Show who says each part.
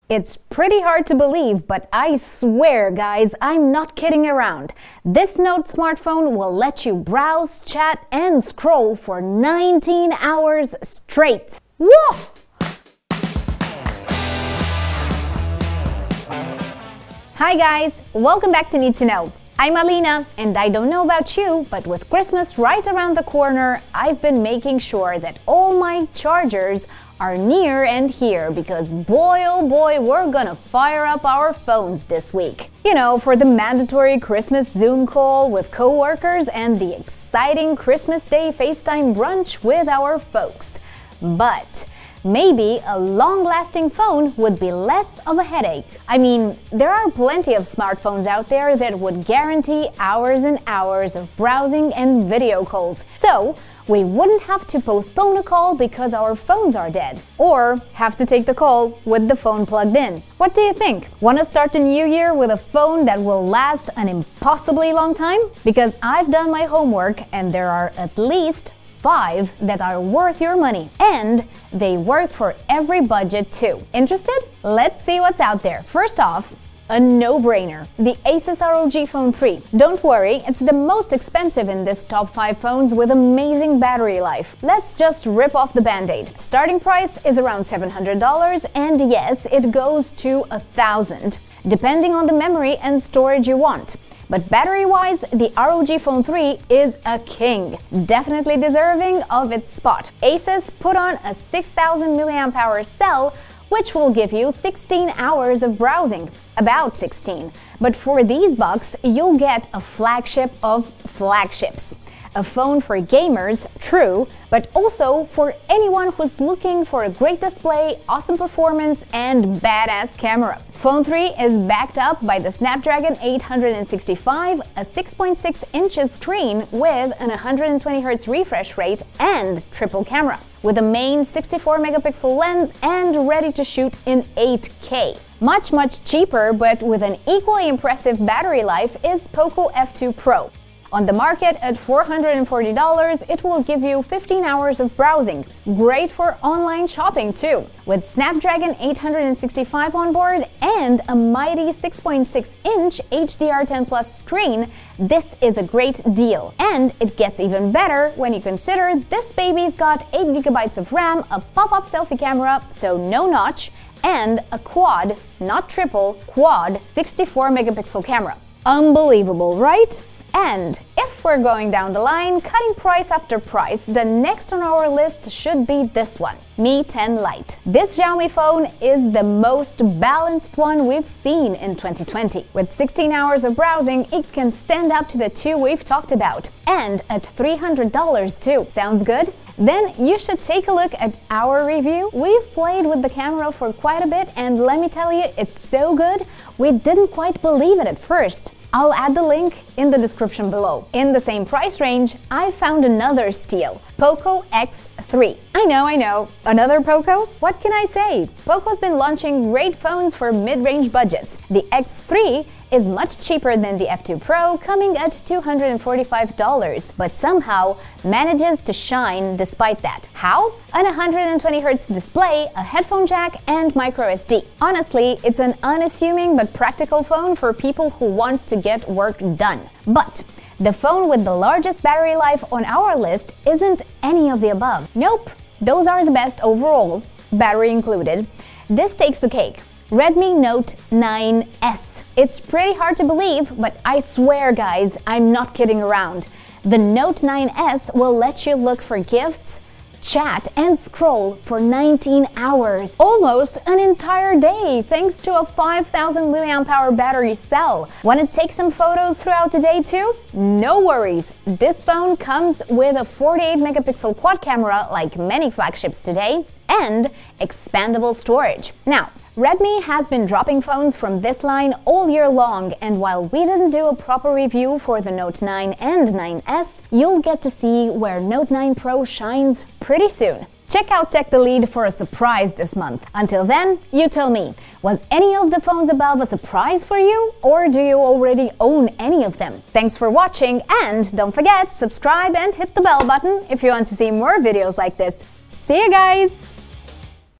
Speaker 1: It's pretty hard to believe, but I swear, guys, I'm not kidding around. This Note smartphone will let you browse, chat, and scroll for 19 hours straight. Whoa! Hi guys, welcome back to Need to Know. I'm Alina, and I don't know about you, but with Christmas right around the corner, I've been making sure that all my chargers are near and here because boy oh boy, we're gonna fire up our phones this week. You know, for the mandatory Christmas Zoom call with co-workers and the exciting Christmas Day FaceTime brunch with our folks. But maybe a long-lasting phone would be less of a headache. I mean, there are plenty of smartphones out there that would guarantee hours and hours of browsing and video calls. So we wouldn't have to postpone a call because our phones are dead, or have to take the call with the phone plugged in. What do you think? Want to start the new year with a phone that will last an impossibly long time? Because I've done my homework and there are at least 5 that are worth your money, and they work for every budget too. Interested? Let's see what's out there. First off, a no-brainer, the Asus ROG Phone 3. Don't worry, it's the most expensive in this top 5 phones with amazing battery life. Let's just rip off the band-aid. Starting price is around $700, and yes, it goes to $1,000, depending on the memory and storage you want. But battery-wise, the ROG Phone 3 is a king, definitely deserving of its spot. Asus put on a 6,000 mAh cell, which will give you 16 hours of browsing, about 16. But for these bucks, you'll get a flagship of flagships. A phone for gamers, true, but also for anyone who's looking for a great display, awesome performance, and badass camera. Phone 3 is backed up by the Snapdragon 865, a 6.6 inches screen with an 120Hz refresh rate and triple camera, with a main 64-megapixel lens and ready to shoot in 8K. Much cheaper, but with an equally impressive battery life, is POCO F2 Pro. On the market at $440, it will give you 15 hours of browsing. Great for online shopping too. With Snapdragon 865 on board and a mighty 6.6-inch HDR10+ screen, this is a great deal. And it gets even better when you consider this baby's got 8GB of RAM, a pop-up selfie camera, so no notch, and a quad, not triple, quad 64-megapixel camera. Unbelievable, right? And if we're going down the line, cutting price after price, the next on our list should be this one, Mi 10 Lite. This Xiaomi phone is the most balanced one we've seen in 2020. With 16 hours of browsing, it can stand up to the 2 we've talked about. And at $300 too. Sounds good? Then you should take a look at our review. We've played with the camera for quite a bit, and let me tell you, it's so good, we didn't quite believe it at first. I'll add the link in the description below. In the same price range, I found another steal, POCO X3. I know, another POCO? What can I say? POCO's been launching great phones for mid-range budgets. The X3 is much cheaper than the F2 Pro, coming at $245, but somehow manages to shine despite that. How? An 120Hz display, a headphone jack, and microSD. Honestly, it's an unassuming but practical phone for people who want to get work done. But the phone with the largest battery life on our list isn't any of the above. Nope, those are the best overall, battery included. This takes the cake. Redmi Note 9S. It's pretty hard to believe, but I swear, guys, I'm not kidding around. The Note 9S will let you look for gifts, chat, and scroll for 19 hours. Almost an entire day, thanks to a 5,000 mAh battery cell. Want to take some photos throughout the day too? No worries. This phone comes with a 48-megapixel quad camera, like many flagships today, and expandable storage. Now, Redmi has been dropping phones from this line all year long, and while we didn't do a proper review for the Note 9 and 9S, you'll get to see where Note 9 Pro shines pretty soon. Check out TechTheLead for a surprise this month. Until then, you tell me, was any of the phones above a surprise for you, or do you already own any of them? Thanks for watching, and don't forget, subscribe and hit the bell button if you want to see more videos like this. See you guys!